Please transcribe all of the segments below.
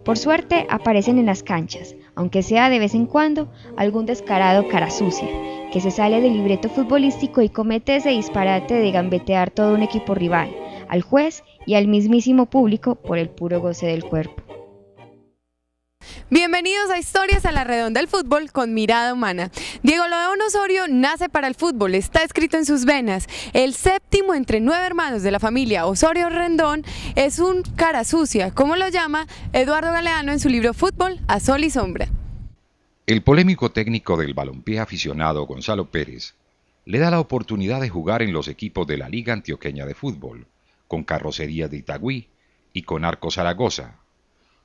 Por suerte aparecen en las canchas, aunque sea de vez en cuando algún descarado cara sucia, que se sale del libreto futbolístico y comete ese disparate de gambetear todo un equipo rival, al juez y al mismísimo público por el puro goce del cuerpo. Bienvenidos a Historias a la Redonda del Fútbol con mirada humana. Diego León Osorio nace para el fútbol, está escrito en sus venas. El séptimo entre 9 hermanos de la familia Osorio Rendón es un cara sucia, como lo llama Eduardo Galeano en su libro Fútbol a Sol y Sombra. El polémico técnico del balompié aficionado Gonzalo Pérez le da la oportunidad de jugar en los equipos de la Liga Antioqueña de Fútbol, con Carrocerías de Itagüí y con Arco Zaragoza.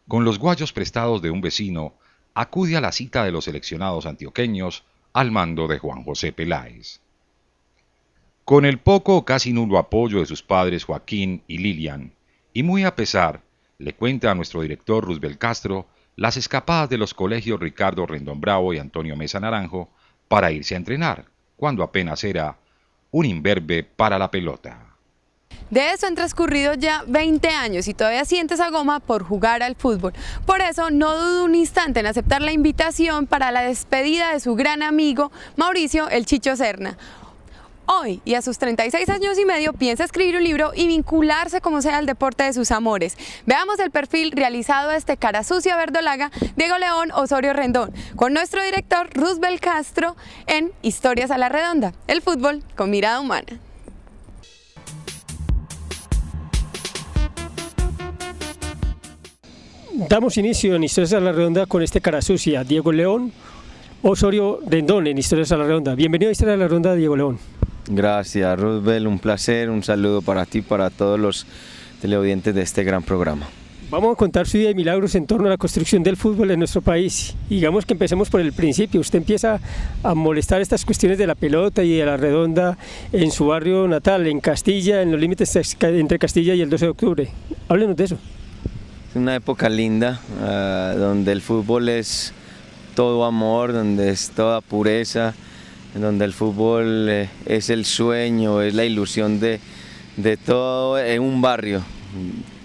Con los guayos prestados de un vecino, acude a la cita de los seleccionados antioqueños al mando de Juan José Peláez. Con el poco o casi nulo apoyo de sus padres Joaquín y Lilian, y muy a pesar, le cuenta a nuestro director Roosevelt Castro las escapadas de los colegios Ricardo Rendón Bravo y Antonio Mesa Naranjo para irse a entrenar, cuando apenas era un imberbe para la pelota. De eso han transcurrido ya 20 años y todavía siente esa goma por jugar al fútbol. Por eso no dudo un instante en aceptar la invitación para la despedida de su gran amigo Mauricio El Chicho Serna. Hoy, y a sus 36 años y medio, piensa escribir un libro y vincularse como sea al deporte de sus amores. Veamos el perfil realizado de este cara sucia verdolaga, Diego León Osorio Rendón, con nuestro director Roosevelt Castro en Historias a la Redonda, el fútbol con mirada humana. Damos inicio en Historias a la Redonda con este cara sucia, Diego León Osorio Rendón en Historias a la Redonda. Bienvenido a Historias a la Redonda, Diego León. Gracias, Roosevelt, un placer, un saludo para ti y para todos los teleaudientes de este gran programa. Vamos a contar su vida de milagros en torno a la construcción del fútbol en nuestro país. Digamos que empecemos por el principio. Usted empieza a molestar estas cuestiones de la pelota y de la redonda en su barrio natal, en Castilla, en los límites entre Castilla y el 12 de octubre. Háblenos de eso. Es una época linda, donde el fútbol es todo amor, donde es toda pureza, donde el fútbol es el sueño, es la ilusión de todo en un barrio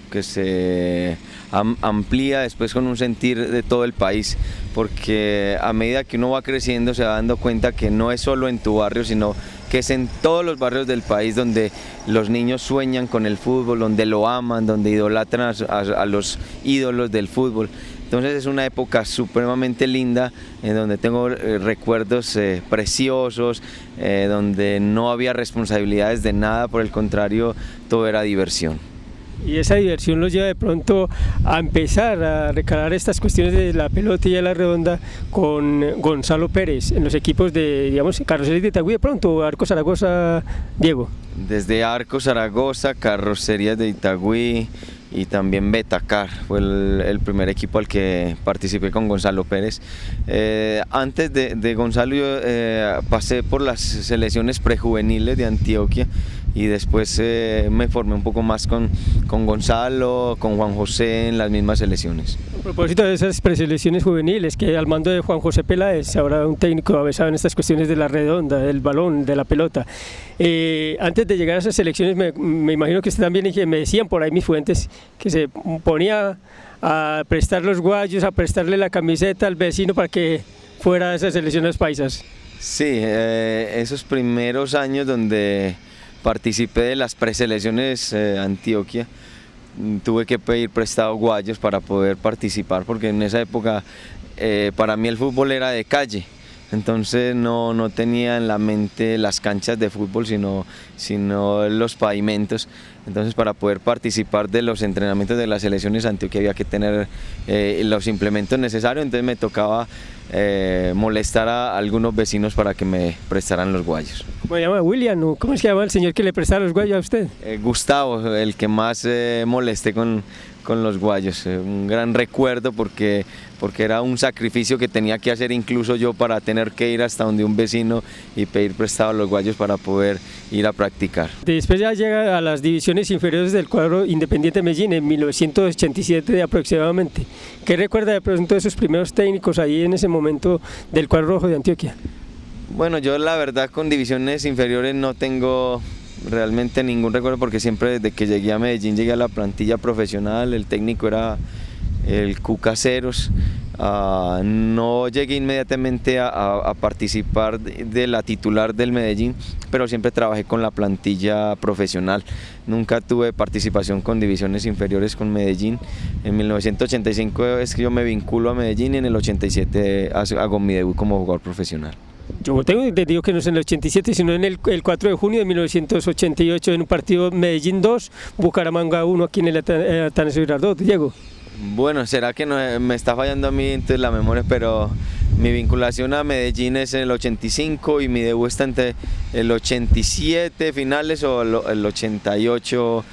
que se amplía después con un sentir de todo el país, porque a medida que uno va creciendo se va dando cuenta que no es solo en tu barrio, sino que es en todos los barrios del país donde los niños sueñan con el fútbol, donde lo aman, donde idolatran a los ídolos del fútbol. Entonces es una época supremamente linda, en donde tengo recuerdos preciosos, donde no había responsabilidades de nada, por el contrario, todo era diversión. Y esa diversión los lleva de pronto a empezar a recalar estas cuestiones de la pelota y de la redonda con Gonzalo Pérez en los equipos de, digamos, Carrocerías de Itagüí de pronto, Arco Zaragoza, Diego. Desde Arco Zaragoza, Carrocerías de Itagüí y también Betacar, fue el primer equipo al que participé con Gonzalo Pérez. Antes de Gonzalo yo pasé por las selecciones prejuveniles de Antioquia y después me formé un poco más con Gonzalo, con Juan José en las mismas selecciones. A propósito de esas preselecciones juveniles, que al mando de Juan José Peláez, ahora un técnico avesado en estas cuestiones de la redonda, del balón, de la pelota. Antes de llegar a esas selecciones me imagino que usted también, me decían por ahí mis fuentes, que se ponía a prestar los guayos, a prestarle la camiseta al vecino para que fuera a esas selecciones paisas. Sí, esos primeros años donde participé de las preselecciones Antioquia, tuve que pedir prestado guayos para poder participar, porque en esa época para mí el fútbol era de calle. Entonces no tenía en la mente las canchas de fútbol, sino los pavimentos. Entonces para poder participar de los entrenamientos de las selecciones Antioquia había que tener los implementos necesarios, entonces me tocaba molestar a algunos vecinos para que me prestaran los guayos. ¿Cómo se llama? ¿William? ¿Cómo se llama el señor que le prestaba los guayos a usted? Gustavo, el que más molesté con los guayos. Un gran recuerdo porque era un sacrificio que tenía que hacer incluso yo para tener que ir hasta donde un vecino y pedir prestado los guayos para poder ir a practicar. Después ya llega a las divisiones inferiores del cuadro Independiente Medellín en 1987 aproximadamente. ¿Qué recuerda de pronto de esos primeros técnicos ahí en ese momento del cuadro rojo de Antioquia? Bueno, yo la verdad con divisiones inferiores no tengo realmente ningún recuerdo, porque siempre desde que llegué a Medellín llegué a la plantilla profesional, el técnico era el Cucaseros. No llegué inmediatamente a participar de la titular del Medellín, pero siempre trabajé con la plantilla profesional. Nunca tuve participación con divisiones inferiores con Medellín. En 1985 es que yo me vinculo a Medellín y en el 87 hago mi debut como jugador profesional. Yo tengo entendido que no es en el 87, sino en el 4 de junio de 1988 en un partido Medellín 2, Bucaramanga 1 aquí en el Atanasio Girardot, Diego. Bueno, será que no, me está fallando a mí entonces la memoria, pero mi vinculación a Medellín es en el 85 y mi debut está entre el 87 finales o el 88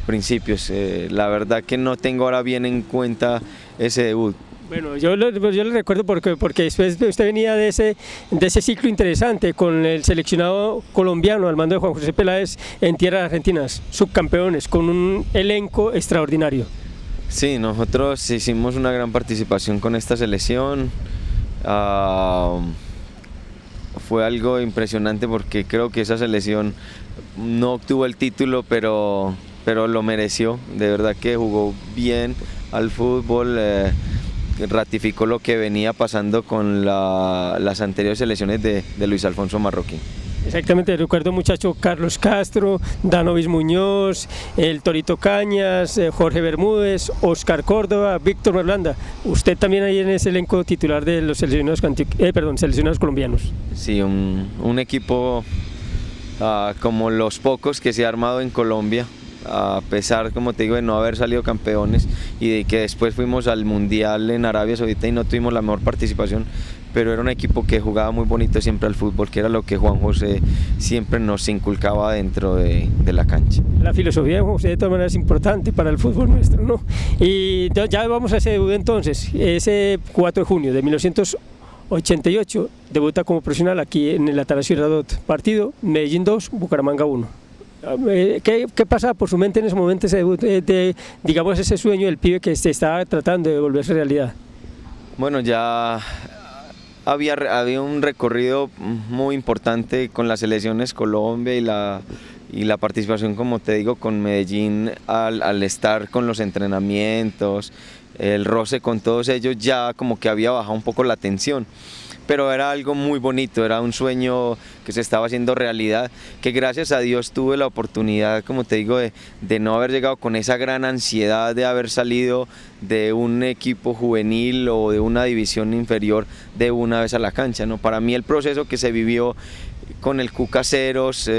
principios. La verdad que no tengo ahora bien en cuenta ese debut. Bueno, yo lo recuerdo porque después usted venía de ese ciclo interesante con el seleccionado colombiano al mando de Juan José Peláez en tierras argentinas, subcampeones, con un elenco extraordinario. Sí, nosotros hicimos una gran participación con esta selección. Fue algo impresionante porque creo que esa selección no obtuvo el título, pero lo mereció. De verdad que jugó bien al fútbol, ratificó lo que venía pasando con las anteriores selecciones de Luis Alfonso Marroquín. Exactamente, recuerdo muchacho Carlos Castro, Danovis Muñoz, el Torito Cañas, Jorge Bermúdez, Oscar Córdoba, Víctor Merlanda. Usted también ahí en ese elenco titular de los seleccionados colombianos. Sí, un equipo como los pocos que se ha armado en Colombia, a pesar, como te digo, de no haber salido campeones y de que después fuimos al Mundial en Arabia Saudita y no tuvimos la mejor participación, pero era un equipo que jugaba muy bonito siempre al fútbol, que era lo que Juan José siempre nos inculcaba dentro de la cancha. La filosofía de Juan José de todas maneras es importante para el fútbol nuestro, ¿no? Y ya vamos a ese debut entonces, ese 4 de junio de 1988, debuta como profesional aquí en el Atanasio Girardot, partido Medellín 2, Bucaramanga 1. ¿Qué pasaba por su mente en ese momento, ese debut, digamos ese sueño del pibe que se estaba tratando de volverse realidad? Bueno, ya había un recorrido muy importante con las selecciones Colombia y la participación, como te digo, con Medellín al estar con los entrenamientos, el roce con todos ellos, ya como que había bajado un poco la tensión. Pero era algo muy bonito, era un sueño que se estaba haciendo realidad, que gracias a Dios tuve la oportunidad, como te digo, de no haber llegado con esa gran ansiedad de haber salido de un equipo juvenil o de una división inferior de una vez a la cancha, ¿no? Para mí el proceso que se vivió con el Cucaseros,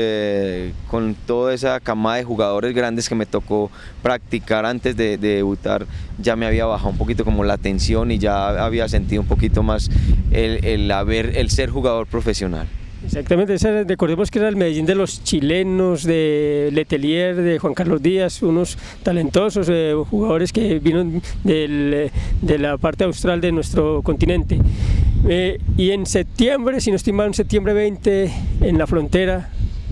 con toda esa camada de jugadores grandes que me tocó practicar antes de debutar, ya me había bajado un poquito como la tensión y ya había sentido un poquito más el ser jugador profesional. Exactamente, recordemos que era el Medellín de los chilenos, de Letelier, de Juan Carlos Díaz, unos talentosos jugadores que vinieron de la parte austral de nuestro continente. Y en septiembre, si no estoy mal, en septiembre 20, en la frontera,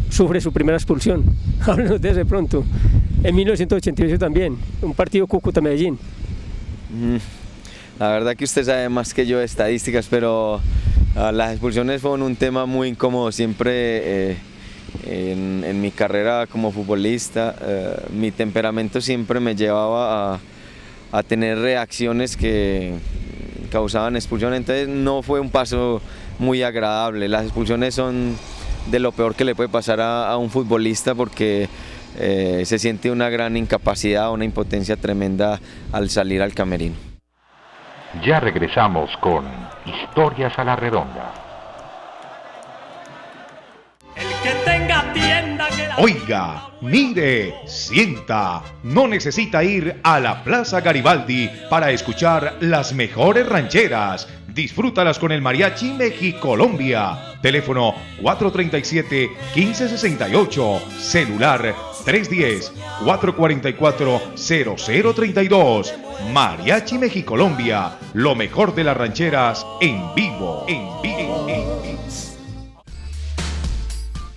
sufre su primera expulsión. Háblenos de ese pronto. En 1988 también, un partido Cúcuta-Medellín. La verdad que usted sabe más que yo de estadísticas, pero las expulsiones fueron un tema muy incómodo siempre en mi carrera como futbolista. Mi temperamento siempre me llevaba a tener reacciones que causaban expulsión, entonces no fue un paso muy agradable. Las expulsiones son de lo peor que le puede pasar a un futbolista porque se siente una gran incapacidad, una impotencia tremenda al salir al camerino. Ya regresamos con Historias a la Redonda. El que tenga tienda que la... Oiga, mire, sienta, no necesita ir a la Plaza Garibaldi para escuchar las mejores rancheras. Disfrútalas con el Mariachi Mexicolombia. Teléfono 437-1568. Celular 310-444-0032. Mariachi Mexicolombia. Lo mejor de las rancheras en vivo.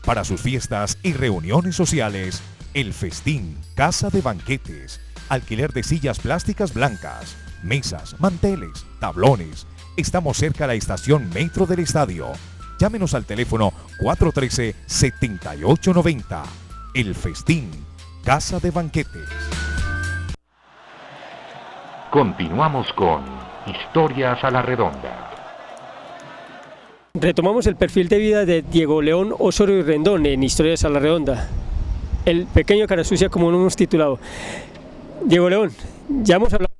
Para sus fiestas y reuniones sociales, El Festín, casa de banquetes, alquiler de sillas plásticas blancas, mesas, manteles, tablones. Estamos cerca de la estación Metro del Estadio. Llámenos al teléfono 413-7890. El Festín, casa de banquetes. Continuamos con Historias a la Redonda. Retomamos el perfil de vida de Diego León Osorio y Rendón en Historias a la Redonda. El pequeño cara sucia, como lo hemos titulado. Diego León, ya hemos hablado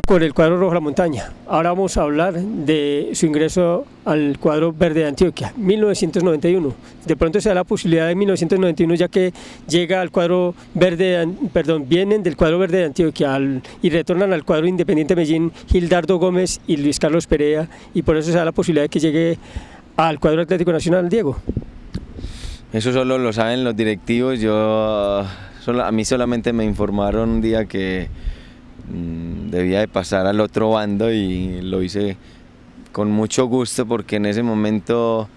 con el cuadro rojo de la montaña. Ahora vamos a hablar de su ingreso al cuadro verde de Antioquia, 1991. De pronto se da la posibilidad de 1991, ya que llega al cuadro verde, vienen del cuadro verde de Antioquia y retornan al cuadro Independiente Medellín Gildardo Gómez y Luis Carlos Perea, y por eso se da la posibilidad de que llegue al cuadro Atlético Nacional. Diego. Eso solo lo saben los directivos. A mí solamente me informaron un día que debía de pasar al otro bando y lo hice con mucho gusto, porque en ese momento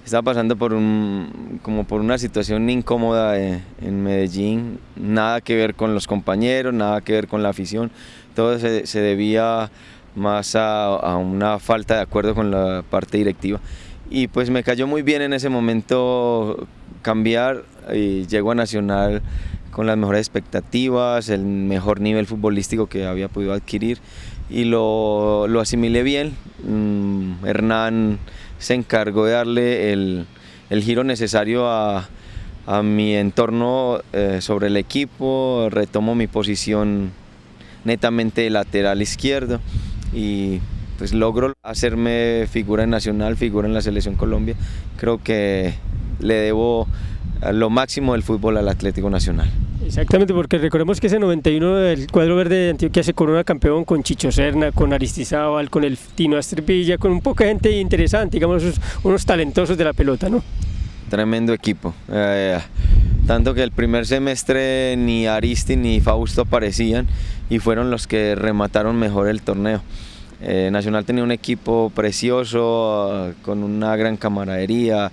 estaba pasando por una situación incómoda en Medellín, nada que ver con los compañeros, nada que ver con la afición, todo se debía más a una falta de acuerdo con la parte directiva, y pues me cayó muy bien en ese momento cambiar, y llego a Nacional con las mejores expectativas, el mejor nivel futbolístico que había podido adquirir, y lo asimilé bien. Hernán se encargó de darle el giro necesario a mi entorno sobre el equipo. Retomo mi posición netamente de lateral izquierdo y pues logro hacerme figura en Nacional, figura en la Selección Colombia. Creo que le debo lo máximo del fútbol al Atlético Nacional. Exactamente, porque recordemos que ese 91 el cuadro verde de Antioquia se corona campeón con Chicho Serna, con Aristizábal, con el Tino Astrevilla, con un poco de gente interesante, digamos, unos talentosos de la pelota, ¿no? Tremendo equipo, tanto que el primer semestre ni Aristi ni Fausto aparecían y fueron los que remataron mejor el torneo. Nacional tenía un equipo precioso, con una gran camaradería,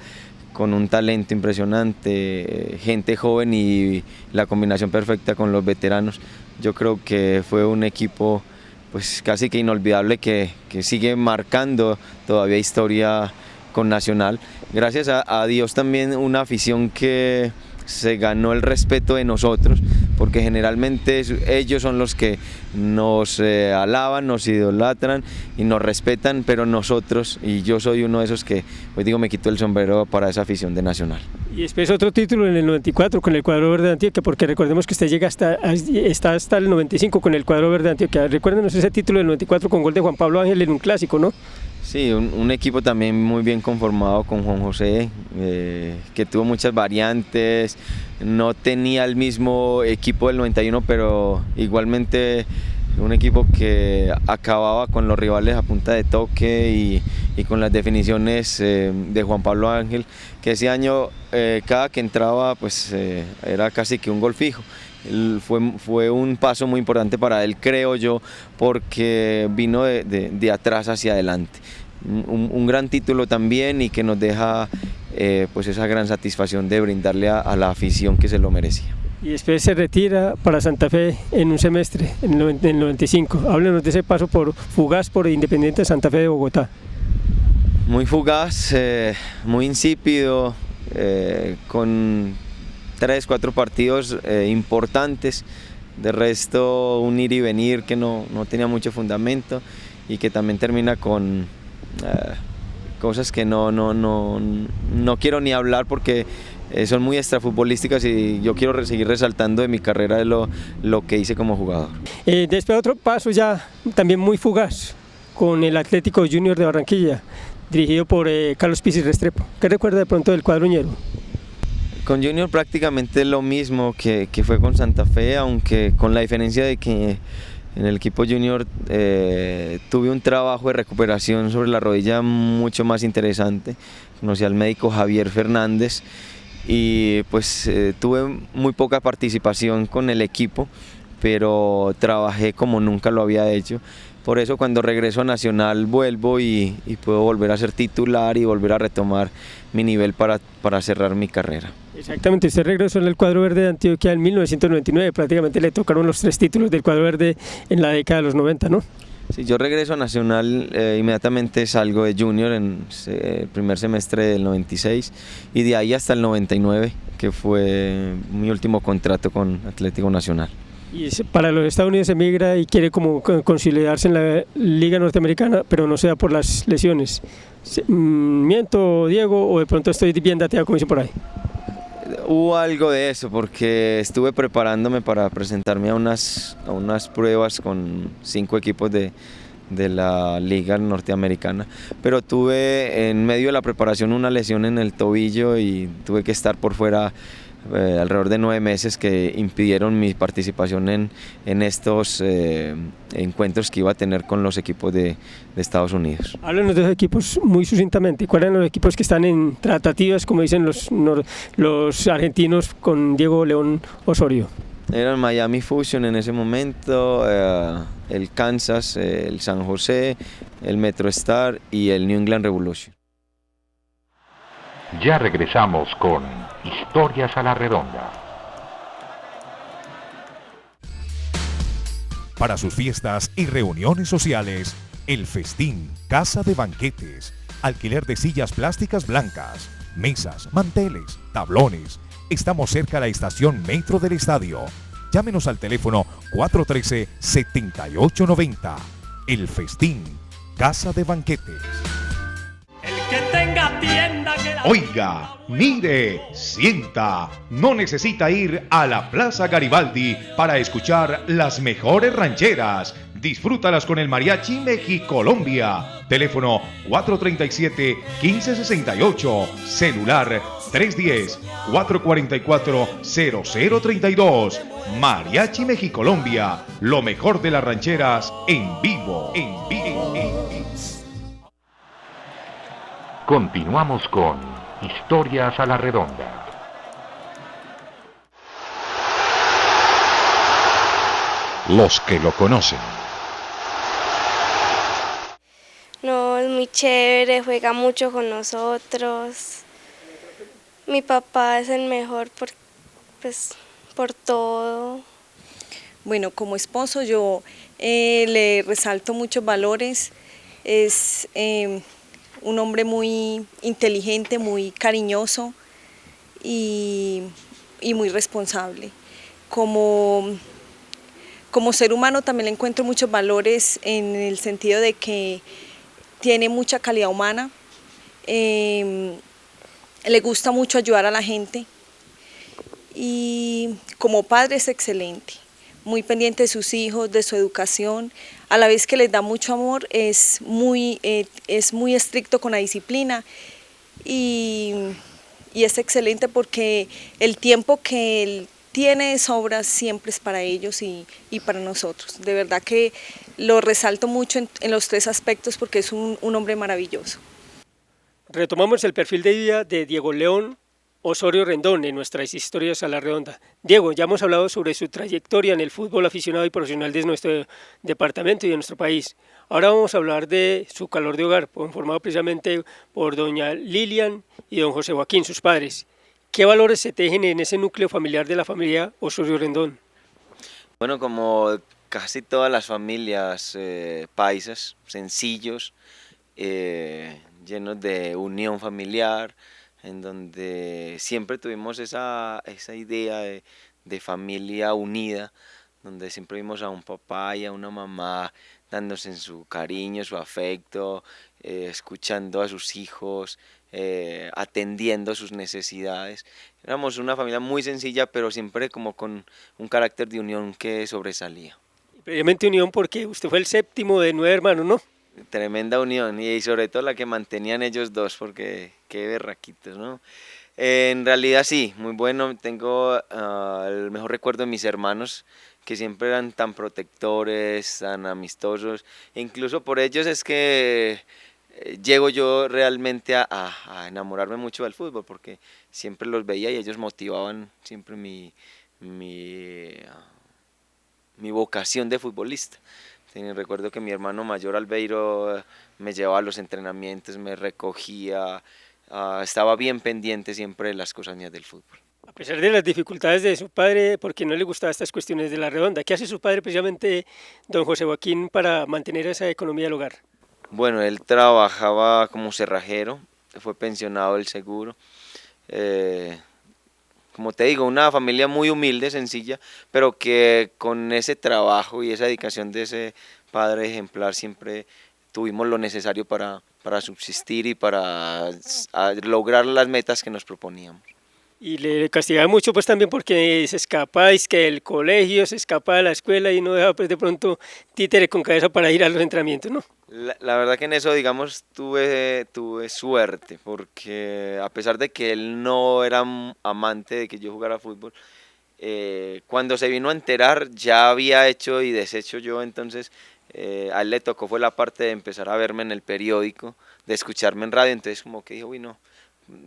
con un talento impresionante, gente joven y la combinación perfecta con los veteranos. Yo creo que fue un equipo pues casi que inolvidable que sigue marcando todavía historia con Nacional. Gracias a Dios también una afición que se ganó el respeto de nosotros, porque generalmente ellos son los que nos alaban, nos idolatran y nos respetan, pero nosotros, y yo soy uno de esos que, pues digo, me quito el sombrero para esa afición de Nacional. Y después otro título en el 94 con el cuadro verde de Antioquia, porque recordemos que usted llega está hasta el 95 con el cuadro verde de Antioquia. Recuérdenos ese título del 94 con gol de Juan Pablo Ángel en un clásico, ¿no? Sí, un equipo también muy bien conformado con Juan José, que tuvo muchas variantes, no tenía el mismo equipo del 91, pero igualmente un equipo que acababa con los rivales a punta de toque y con las definiciones de Juan Pablo Ángel, que ese año cada que entraba pues era casi que un gol fijo. Fue un paso muy importante para él, creo yo, porque vino de atrás hacia adelante. Un gran título también, y que nos deja pues esa gran satisfacción de brindarle a la afición que se lo merecía. Y después se retira para Santa Fe en un semestre, en el 95. Háblenos de ese paso fugaz por Independiente Santa Fe de Bogotá. Muy fugaz, muy insípido, con 3-4 partidos importantes, de resto un ir y venir que no tenía mucho fundamento, y que también termina con cosas que no quiero ni hablar, porque son muy extrafutbolísticas, y yo quiero seguir resaltando de mi carrera de lo que hice como jugador. Después otro paso ya también muy fugaz con el Atlético Junior de Barranquilla, dirigido por Carlos Pisis Restrepo. ¿Qué recuerda de pronto del cuadro ñero? Con Junior prácticamente lo mismo que fue con Santa Fe, aunque con la diferencia de que en el equipo Junior tuve un trabajo de recuperación sobre la rodilla mucho más interesante. Conocí al médico Javier Fernández y pues tuve muy poca participación con el equipo, pero trabajé como nunca lo había hecho. Por eso cuando regreso a Nacional vuelvo y puedo volver a ser titular y volver a retomar mi nivel para cerrar mi carrera. Exactamente, usted regresó en el cuadro verde de Antioquia en 1999, prácticamente le tocaron los 3 títulos del cuadro verde en la década de los 90, ¿no? Sí, yo regreso a Nacional, inmediatamente salgo de Junior en el primer semestre del 96, y de ahí hasta el 99, que fue mi último contrato con Atlético Nacional. Y para los Estados Unidos emigra y quiere como consolidarse en la Liga Norteamericana, pero no sea por las lesiones. ¿Miento, Diego, o de pronto estoy bien dateado, como dicen por ahí? Hubo algo de eso porque estuve preparándome para presentarme a unas pruebas con 5 equipos de la Liga Norteamericana, pero tuve en medio de la preparación una lesión en el tobillo y tuve que estar por fuera alrededor de 9 meses que impidieron mi participación en estos encuentros que iba a tener con los equipos de Estados Unidos. Háblanos de los equipos muy sucintamente. ¿Cuáles son los equipos que están en tratativas, como dicen los argentinos, con Diego León Osorio? Era el Miami Fusion en ese momento, el Kansas, el San José, el MetroStar y el New England Revolution. Ya regresamos con Historias a la Redonda. Para sus fiestas y reuniones sociales, El Festín, casa de banquetes, alquiler de sillas plásticas blancas, mesas, manteles, tablones. Estamos cerca de la estación Metro del Estadio. Llámenos al teléfono 413-7890. El Festín, casa de banquetes. El que tenga tienda que la... Oiga, mire, sienta, no necesita ir a la Plaza Garibaldi para escuchar las mejores rancheras. Disfrútalas con el Mariachi Mexicolombia. Teléfono 437-1568. Celular 310-444-0032. Mariachi Mexicolombia. Lo mejor de las rancheras en vivo. Continuamos con Historias a la Redonda. Los que lo conocen. No, es muy chévere, juega mucho con nosotros. Mi papá es el mejor por todo. Bueno, como esposo yo le resalto muchos valores. Es un hombre muy inteligente, muy cariñoso y muy responsable. Como ser humano también le encuentro muchos valores en el sentido de que tiene mucha calidad humana, le gusta mucho ayudar a la gente y como padre es excelente, muy pendiente de sus hijos, de su educación, a la vez que les da mucho amor, es muy estricto con la disciplina y es excelente porque el tiempo que él tiene de sobra siempre es para ellos y para nosotros. De verdad que lo resalto mucho en los 3 aspectos porque es un hombre maravilloso. Retomamos el perfil de vida de Diego León Osorio Rendón en nuestras Historias a la Redonda. Diego, ya hemos hablado sobre su trayectoria en el fútbol aficionado y profesional de nuestro departamento y de nuestro país. Ahora vamos a hablar de su calor de hogar, conformado precisamente por doña Lilian y don José Joaquín, sus padres. ¿Qué valores se tejen en ese núcleo familiar de la familia Osorio Rendón? Bueno, como casi todas las familias paisas, sencillos, llenos de unión familiar, en donde siempre tuvimos esa idea de familia unida, donde siempre vimos a un papá y a una mamá dándose en su cariño, su afecto, escuchando a sus hijos, atendiendo sus necesidades. Éramos una familia muy sencilla, pero siempre como con un carácter de unión que sobresalía. Previamente unión porque usted fue el 7º de 9 hermanos, ¿no? Tremenda unión y sobre todo la que mantenían ellos dos, porque qué berraquitos, ¿no? En realidad sí, muy bueno. Tengo el mejor recuerdo de mis hermanos, que siempre eran tan protectores, tan amistosos. E incluso por ellos es que llego yo realmente a enamorarme mucho del fútbol, porque siempre los veía y ellos motivaban siempre mi vocación de futbolista. Recuerdo que mi hermano mayor Albeiro me llevaba a los entrenamientos, me recogía, estaba bien pendiente siempre de las cosas mías del fútbol. A pesar de las dificultades de su padre, porque no le gustaban estas cuestiones de la redonda, ¿qué hace su padre precisamente, don José Joaquín, para mantener esa economía del hogar? Bueno, él trabajaba como cerrajero, fue pensionado del seguro, como te digo, una familia muy humilde, sencilla, pero que con ese trabajo y esa dedicación de ese padre ejemplar siempre tuvimos lo necesario para subsistir y para lograr las metas que nos proponíamos. Y le castigaba mucho pues también porque se escapa, es que el colegio, se escapa de la escuela y no deja pues de pronto títere con cabeza para ir a los entrenamientos, ¿no? La verdad que en eso, digamos, tuve suerte, porque a pesar de que él no era amante de que yo jugara fútbol, cuando se vino a enterar ya había hecho y deshecho yo, entonces a él le tocó fue la parte de empezar a verme en el periódico, de escucharme en radio, entonces como que dijo, uy no,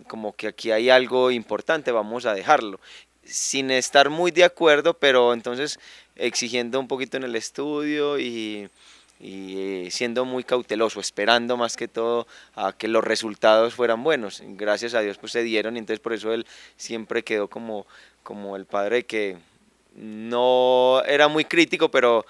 como que aquí hay algo importante, vamos a dejarlo, sin estar muy de acuerdo, pero entonces exigiendo un poquito en el estudio y siendo muy cauteloso, esperando más que todo a que los resultados fueran buenos. Gracias a Dios pues se dieron y entonces por eso él siempre quedó como el padre que no era muy crítico, pero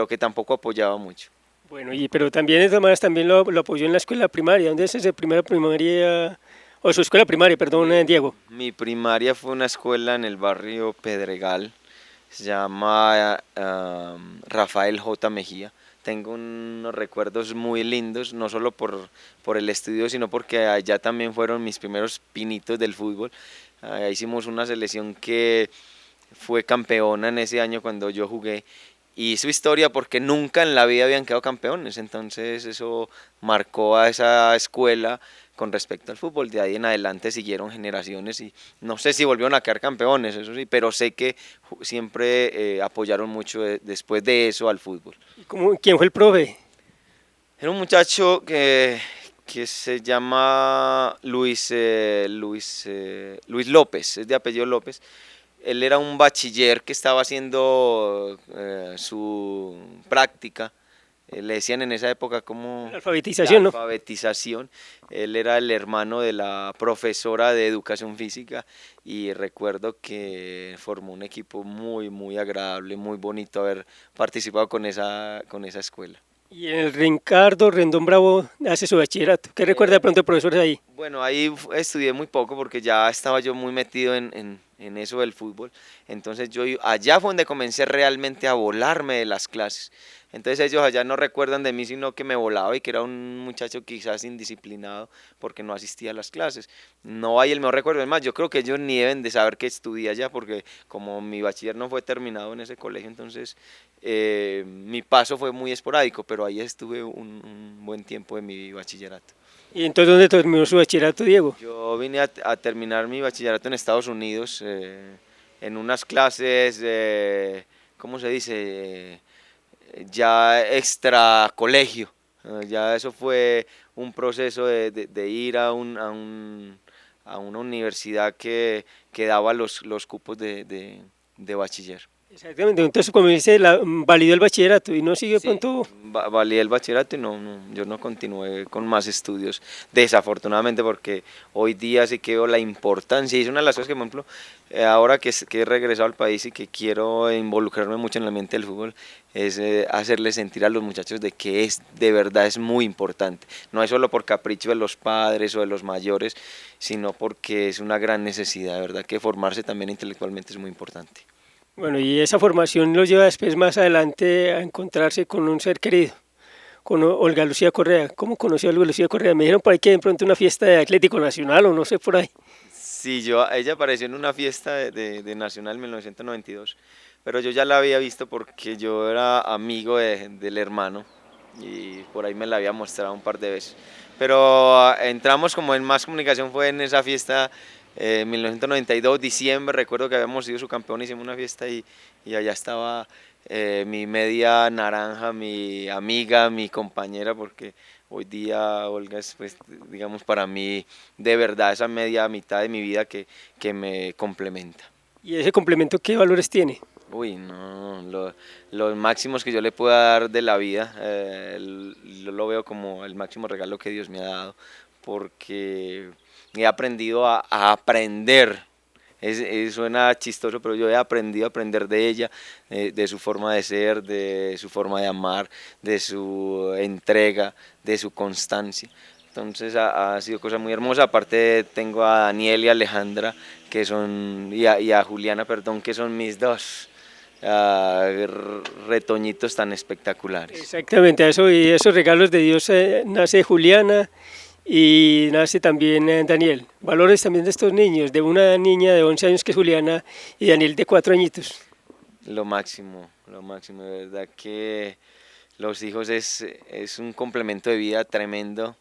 que tampoco apoyaba mucho. Bueno, pero también de todas maneras también lo apoyó en la escuela primaria. ¿Dónde es esa primera primaria? O su escuela primaria, perdón, Diego. Mi primaria fue una escuela en el barrio Pedregal, se llama Rafael J. Mejía. Tengo unos recuerdos muy lindos, no solo por el estudio, sino porque allá también fueron mis primeros pinitos del fútbol. Allá hicimos una selección que fue campeona en ese año cuando yo jugué, y su historia porque nunca en la vida habían quedado campeones, entonces eso marcó a esa escuela con respecto al fútbol. De ahí en adelante siguieron generaciones y no sé si volvieron a quedar campeones, eso sí, pero sé que siempre apoyaron mucho después de eso al fútbol. ¿Quién fue el profe? Era un muchacho que se llama Luis López, es de apellido López. Él era un bachiller que estaba haciendo su práctica, le decían en esa época como... La alfabetización, ¿no? Alfabetización. Él era el hermano de la profesora de educación física y recuerdo que formó un equipo muy, muy agradable, muy bonito haber participado con esa escuela. Y en el Ricardo Rendón Bravo hace su bachillerato. ¿Qué recuerda de pronto el profesor de ahí? Bueno, ahí estudié muy poco porque ya estaba yo muy metido en eso del fútbol. Entonces allá fue donde comencé realmente a volarme de las clases. Entonces ellos allá no recuerdan de mí sino que me volaba y que era un muchacho quizás indisciplinado porque no asistía a las clases. No hay el mejor recuerdo. Es más, yo creo que ellos ni deben de saber que estudié allá porque como mi bachiller no fue terminado en ese colegio, entonces mi paso fue muy esporádico, pero ahí estuve un buen tiempo de mi bachillerato. ¿Y entonces dónde terminó su bachillerato, Diego? Yo vine a terminar mi bachillerato en Estados Unidos, en unas clases, ¿cómo se dice? Ya extra colegio. Ya eso fue un proceso de ir a una universidad que daba los cupos de bachiller. Exactamente, entonces como dice, validó el bachillerato y no siguió Sí, pronto. Validé el bachillerato y yo no continué con más estudios, desafortunadamente, porque hoy día sí que veo la importancia, y es una de las cosas que, por ejemplo, ahora que he regresado al país y que quiero involucrarme mucho en el ambiente del fútbol, es hacerles sentir a los muchachos de que de verdad es muy importante, no es solo por capricho de los padres o de los mayores, sino porque es una gran necesidad, de verdad que formarse también intelectualmente es muy importante. Bueno, y esa formación los lleva después más adelante a encontrarse con un ser querido, con Olga Lucía Correa. ¿Cómo conoció a Olga Lucía Correa? Me dijeron por ahí que de pronto una fiesta de Atlético Nacional o no sé por ahí. Sí, ella apareció en una fiesta de Nacional en 1992, pero yo ya la había visto porque yo era amigo del hermano y por ahí me la había mostrado un par de veces. Pero entramos como en más comunicación fue en esa fiesta. 1992, diciembre, recuerdo que habíamos sido su campeón, hicimos una fiesta y allá estaba mi media naranja, mi amiga, mi compañera, porque hoy día Olga es, pues, digamos, para mí de verdad esa media mitad de mi vida que me complementa. ¿Y ese complemento qué valores tiene? Uy, no, los máximos que yo le pueda dar de la vida, yo lo veo como el máximo regalo que Dios me ha dado, porque he aprendido a aprender, suena chistoso, pero yo he aprendido a aprender de ella, de su forma de ser, de su forma de amar, de su entrega, de su constancia, Entonces ha sido cosa muy hermosa. Aparte tengo a Daniel y a Alejandra, que son, y a Juliana, perdón, que son mis dos retoñitos tan espectaculares. Exactamente, eso y esos regalos de Dios nace Juliana y nace también Daniel. Valores también de estos niños, de una niña de 11 años que es Juliana y Daniel de 4 añitos. Lo máximo, de verdad que los hijos es un complemento de vida tremendo.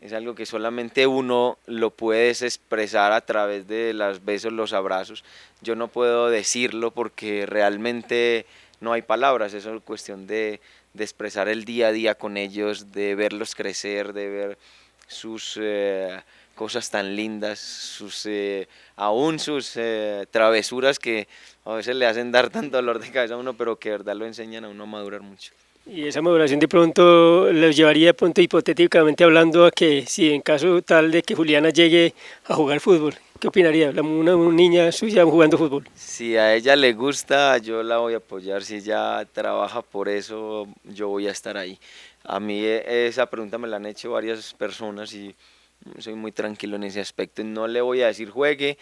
Es algo que solamente uno lo puede expresar a través de los besos, los abrazos. Yo no puedo decirlo porque realmente no hay palabras, eso es cuestión de expresar el día a día con ellos, de verlos crecer, de ver sus cosas tan lindas, aún sus travesuras que a veces le hacen dar tanto dolor de cabeza a uno, pero que de verdad lo enseñan a uno a madurar mucho. Y esa maduración de pronto los llevaría de pronto hipotéticamente hablando a que si en caso tal de que Juliana llegue a jugar fútbol, ¿qué opinaría? Una niña suya jugando fútbol. Si a ella le gusta, yo la voy a apoyar. Si ella trabaja por eso, yo voy a estar ahí. A mí esa pregunta me la han hecho varias personas y soy muy tranquilo en ese aspecto. No le voy a decir juegue,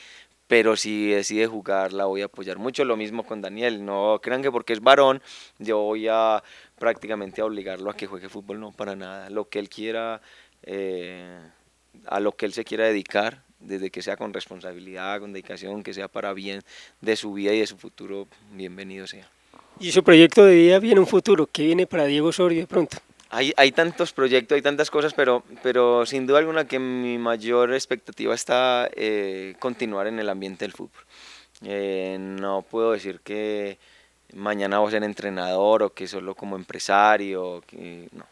pero si decide jugar la voy a apoyar mucho. Lo mismo con Daniel, no crean que porque es varón yo voy a prácticamente a obligarlo a que juegue fútbol, no, para nada. Lo que él quiera, a lo que él se quiera dedicar, desde que sea con responsabilidad, con dedicación, que sea para bien de su vida y de su futuro, bienvenido sea. ¿Y su proyecto de vida viene un futuro? ¿Qué viene para Diego Osorio de pronto? Hay tantos proyectos, hay tantas cosas, pero sin duda alguna que mi mayor expectativa está continuar en el ambiente del fútbol. No puedo decir que mañana voy a ser entrenador o que solo como empresario, no.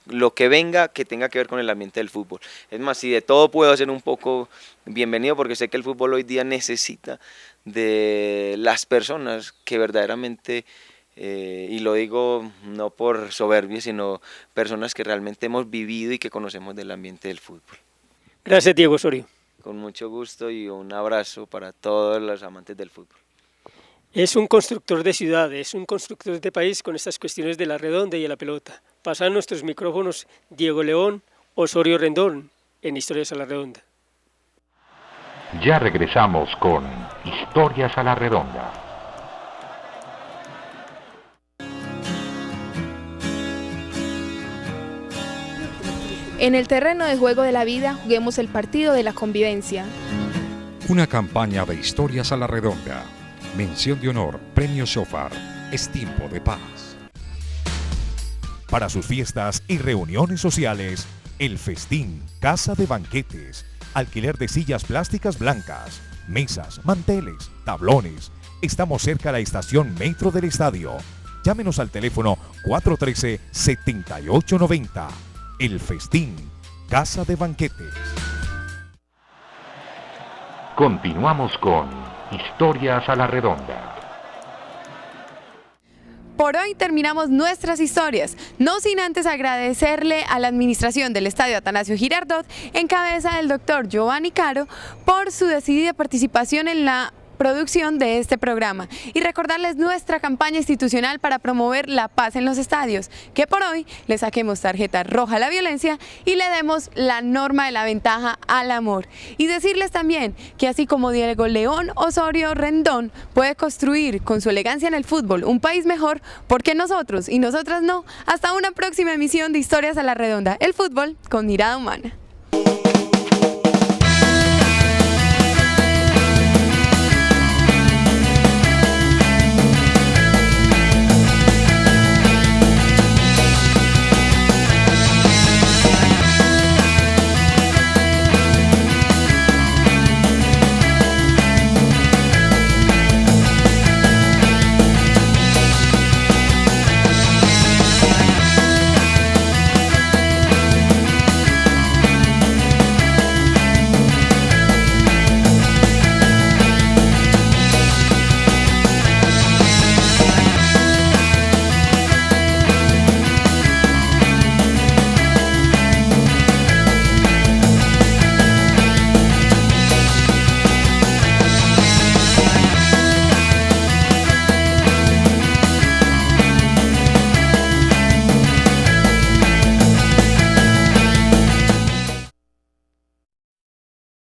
Lo que venga que tenga que ver con el ambiente del fútbol. Es más, si de todo puedo hacer un poco, bienvenido, porque sé que el fútbol hoy día necesita de las personas que verdaderamente, y lo digo no por soberbia, sino personas que realmente hemos vivido y que conocemos del ambiente del fútbol. Gracias, Diego Osorio. Con mucho gusto y un abrazo para todos los amantes del fútbol. Es un constructor de ciudad, es un constructor de país con estas cuestiones de la redonda y de la pelota. Pasan nuestros micrófonos Diego León, Osorio Rendón, en Historias a la Redonda. Ya regresamos con Historias a la Redonda. En el terreno de juego de la vida, juguemos el partido de la convivencia. Una campaña de Historias a la Redonda. Mención de honor, Premio Shofar. Es tiempo de paz. Para sus fiestas y reuniones sociales, El Festín, casa de banquetes, alquiler de sillas plásticas blancas, mesas, manteles, tablones. Estamos cerca a la estación Metro del Estadio. Llámenos al teléfono 413-7890. El Festín, casa de banquetes. Continuamos con Historias a la Redonda. Por hoy terminamos nuestras historias, no sin antes agradecerle a la administración del Estadio Atanasio Girardot, en cabeza del doctor Giovanni Caro, por su decidida participación en la producción de este programa y recordarles nuestra campaña institucional para promover la paz en los estadios, que por hoy le saquemos tarjeta roja a la violencia y le demos la norma de la ventaja al amor. Y decirles también que así como Diego León Osorio Rendón puede construir con su elegancia en el fútbol un país mejor, ¿por qué nosotros y nosotras no? Hasta una próxima emisión de Historias a la Redonda, el fútbol con mirada humana.